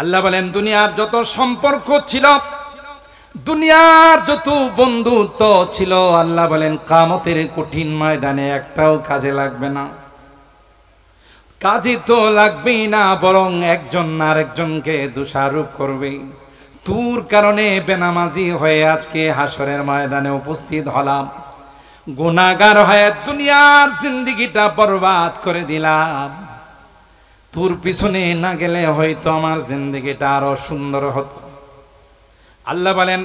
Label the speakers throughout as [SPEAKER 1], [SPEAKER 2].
[SPEAKER 1] আল্লাহ বলেন দুনিয়ার যত সম্পর্ক ছিল, দুনিয়ার যত বন্ধুত্ব ছিল, আল্লাহ বলেন কিয়ামতের কঠিন ময়দানে একটাও কাজে লাগবে না। কাজে তো লাগবেই না, বরং একজন আরেকজনকে দোষারোপ করবে। তোর কারণে বেনামাজি হয়ে আজকে হাসরের ময়দানে উপস্থিত হলাম, গুনাহগার হয়ে দুনিয়ার জিন্দেগিটা বরবাদ করে দিলাম। তোর পিছনে না গেলে হয়তো আমার জিন্দেগিটা আরো সুন্দর হতো। আল্লাহ বলেন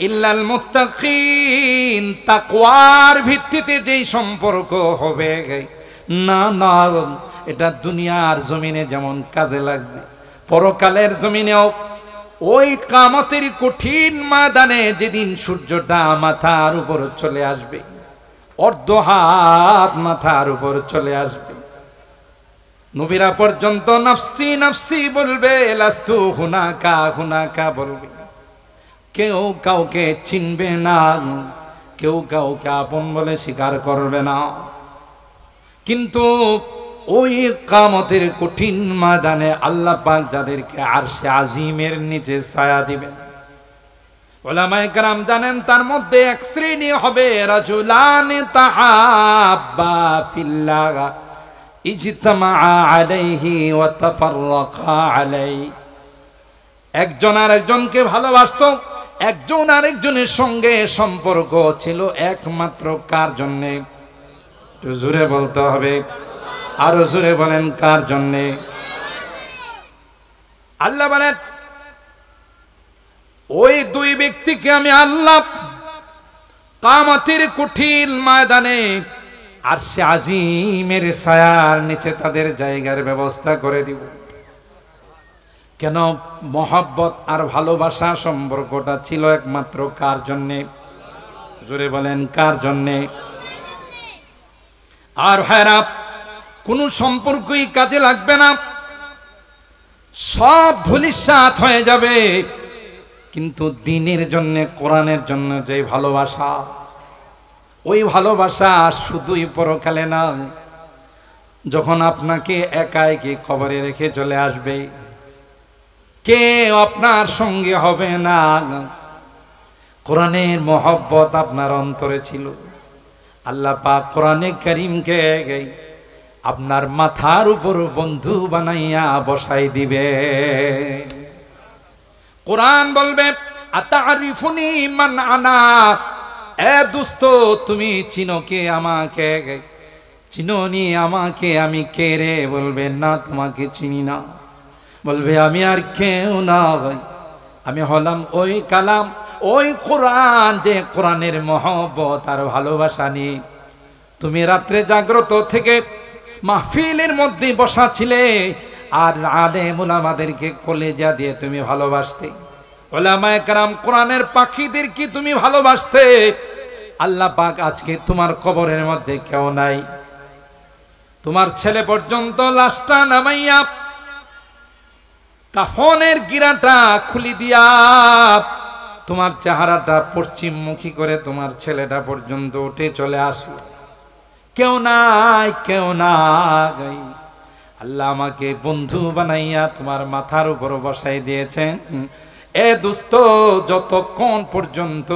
[SPEAKER 1] ইল্লাল মুত্তাকিন, তাকওয়ার ভিত্তিতে যেই সম্পর্ক হবে না না, এটা দুনিয়ার জমিনে যেমন কাজে লাগছে, পরকালের জমিনেও ওই কিয়ামতের কঠিন ময়দানে যেদিন সূর্যটা মাথার উপর চলে আসবে, অর্ধ হাত মাথার উপর চলে আসবে, নবীরা পর্যন্ত নফসি নফসি বলবে, লাস্তু হুনাকা হুনাকা বলবে। কেউ কাউকে চিনবে না, কেউ কাউকে আপন বলে স্বীকার করবে না। কিন্তু ওই কিয়ামতের কঠিন ময়দানে আল্লাহ পাক যাদেরকে আরশে আজিমের নিচে ছায়া দিবেন, উলামায়ে কেরাম জানেন তার মধ্যে এক শ্রেণী হবে রাজুলান তাহাব্বা ফিল্লাহ ইজতামা আলাইহি ওয়া তাফাররাকা আলাইহি। একজন আরেকজনকে ভালোবাসতো, একজন আরেকজনের সঙ্গে সম্পর্ক ছিল একমাত্র কার জন্যে? একটু জোরে বলতে হবে, আরো জোরে বলেন কার জন্যে? আল্লাহ বলেন ওই দুই ব্যক্তিকে আমি আল্লাহ কিয়ামতের কঠিন ময়দানে আরশে আজিমের ছায়ার নিচে তাদের জায়গার ব্যবস্থা করে দিব। কেন? মহব্বত আর ভালোবাসা সম্পর্কটা ছিল একমাত্র কার জন্যে? জোরে বলেন কার জন্যে? আর ভাইরা, কোনো সম্পর্কই কাজে লাগবে না, সব ধূলিসাৎ হয়ে যাবে, কিন্তু দ্বীনের জন্য, কোরআনের জন্য যে ভালোবাসা, ওই ভালোবাসা শুধুই পরকালে না, যখন আপনাকে একা একা কবরে রেখে চলে আসবে, কে আপনার সঙ্গে হবে না। কোরআনের মহব্বত আপনার অন্তরে ছিল, আল্লাহ পাক কোরআনে কারীমকে আপনার মাথার উপর বন্ধু বানাইয়া বসাই দিবে। কোরআন বলবে আতারিফুনি মান আনা, এ দোস্ত তুমি চিনো কে আমাকে? চিনোনি আমাকে? আমি কে রে? বলবে না তোমাকে চিনি না। বলবে আমি আর কেউ না, আমি হলাম ওই কালাম, ওই কোরআন, যে কোরআনের মহব্বত আর ভালোবাসা নিয়ে তুমি রাত্রে জাগ্রত থেকে মাহফিলের মধ্যে বসা ছিলে, আর আলেম উলামাদেরকে কলেজা দিয়ে তুমি ভালোবাসতে, উলামায়ে কেরাম কোরআনের পাখিদেরকে তুমি ভালোবাসতে। আল্লাহ পাক আজকে তোমার কবরের মধ্যে কেউ নাই, তোমার ছেলে পর্যন্ত লাশটা নামাইয়া কাফনের গিরাটা খুলি দিয়া তোমার চেহারাটা পশ্চিমমুখী করে তোমার ছেলেটা পর্যন্ত উঠে চলে আসলো, কেউ নাই, কেউ নাই। আল্লাহ আমাকে বন্ধু বানাইয়া তোমার মাথার উপর বসাই দিয়েছেন। এ দোস্ত, যতক্ষণ পর্যন্ত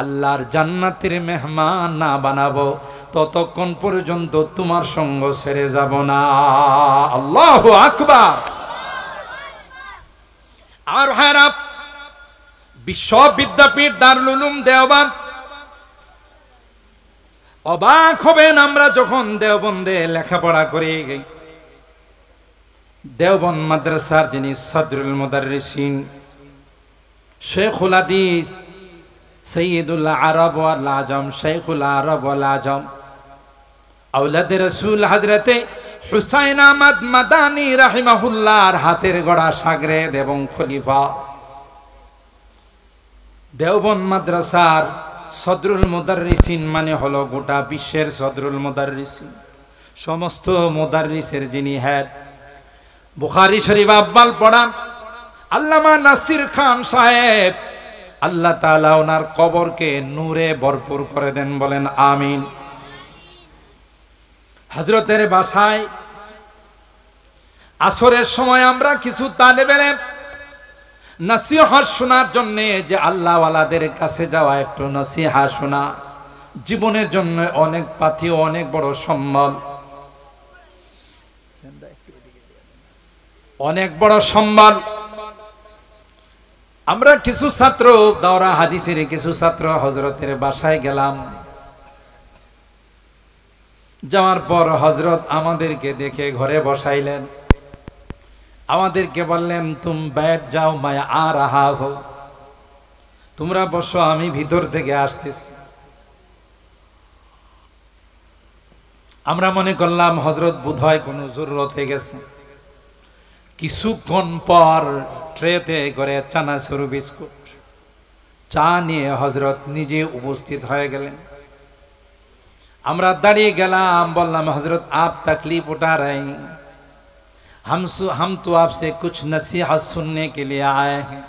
[SPEAKER 1] আল্লাহর জান্নাতের মেহমান না বানাবো, ততক্ষণ পর্যন্ত তোমার সঙ্গ ছেড়ে যাব না। আল্লাহু আকবার। আর ভাইরা, বিশ্ববিদ্যাপীঠ দারুল উলুম দেওবন্দ, অবাক হবেন আমরা যখন দেওবন্দে লেখাপড়া করে গই, দেওবন্দ মাদ্রাসার যিনি সদরুল মুদাররিসিন শেখুল হাদিস সৈয়দুল আরব ওয়াল আজম, শেখুল আরব ওয়াল আজম, আওলাদে রাসূল হযরতে হুসাইন আহমদ মাদানী রাহিমাহুল্লাহর হাতের গড়া শাগরেদ এবং খলিফা, দেওবন্দ মাদ্রাসার সদরুল মুদাররিসিন মানে হলো গোটা বিশ্বের সদরুল মুদাররিসিন, সমস্ত মুদাররিসের যিনি হেড। বুখারী শরীফ আব্বাল পড়া আল্লামা নাসির খান সাহেব, আল্লাহ তাআলা ওনার কবরকে নূরে ভরপুর করে দেন, বলেন আমিন। হযরতের বাসায় আসরের সময় আমরা কিছু তালেবে ইলম নসিহত শোনার জন্য, যে আল্লাহওয়ালাদের কাছে যাওয়া, একটু নসিহত শোনা জীবনের জন্য অনেক পাথেয়, অনেক বড় সম্বল, অনেক বড় সম্বল। আমরা কিছু ছাত্র, দাওরা হাদিসের কিছু ছাত্র হযরতের বাসায় গেলাম। যাওয়ার পর হযরত আমাদেরকে দেখে ঘরে বসাইলেন, আমাদেরকে বললেন তুম बैठ जाओ मैं आ रहा हूं, তোমরা বসো আমি ভিতর থেকে আসতেছি। আমরা মনে করলাম হযরত বোধহয় কোনো জরুরত হয়ে গেছে। কিছুক্ষণ পর ট্রেতে করে চানাচুর বিস্কুট চা নিয়ে হযরত নিজে উপস্থিত হয়ে গেলেন। আমরা দাঁড়িয়ে গেলাম, বললাম হযরত आप तकलीफ उठा रहे हैं, हम तो आपसे कुछ नसीहत सुनने के लिए आए हैं।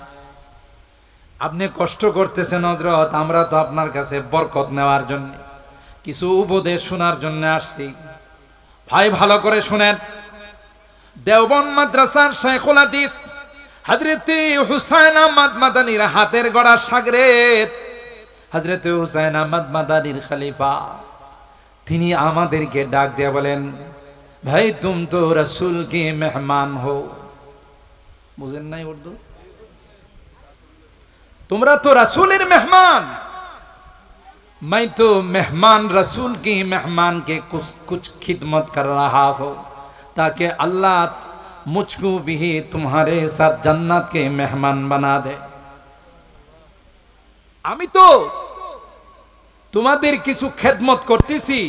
[SPEAKER 1] আপনি কষ্ট করতেছেন হযরত, আমরা তো আপনার কাছে বরকত নেওয়ার জন্য, কিছু উপদেশ শোনার জন্য আসছি। ভাই ভালো করে শুনেন, দেওবন্দ মাদ্রাসার শাইখুল হাদিস হযরত হুসাইন আহমদ মাদানীর হাতের গড়া শাগরেদ, হযরত হুসাইন আহমদ মাদানীর খলিফা, তিনি আমাদেরকে ডাক দিয়ে বলেন, ভাই তুম তো রসুল কি মেহমান হো। বুঝেন নাই উর্দু? তোমরা তো রসুলের মেহমান। मैं तो मेहमान रसूल की मेहमान के कुछ खिदमत कर रहा हो, ताकि अल्लाह मुझको भी तुम्हारे साथ जन्नत के मेहमान बना दे। আমি তো তোমাদের কিছু খেদমত করতেছি,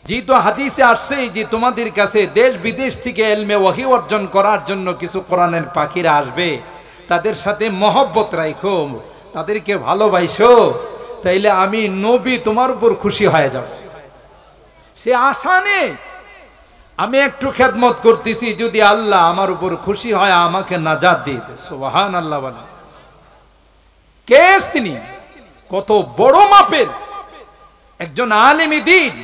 [SPEAKER 1] যেহেতু হাদিসে আসছে যে তোমাদের কাছে দেশ বিদেশ থেকে ইলমে ওয়াহি অর্জন করার জন্য কিছু কোরআনের পাখিরা আসবে, তাদের সাথে মহব্বত রাখো, তাদেরকে ভালোবাসো, তাইলে আমি নবী তোমার উপর খুশি হয়ে যাব। সে আশা নেই, আমি একটু খেদমত করতেছি, যদি আল্লাহ আমার উপর খুশি হয় আমাকে নাজাত দিয়ে দেয়। সুবহানাল্লাহ বলেন। কেস তিনি কত বড় মাপের একজন আলেম দ্বীন,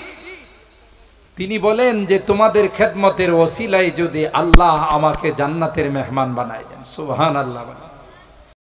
[SPEAKER 1] তিনি বলেন যে তোমাদের খেদমতের ওসিলায় যদি আল্লাহ আমাকে জান্নাতের মেহমান বানায় দেন। সুবহানাল্লাহ বলেন।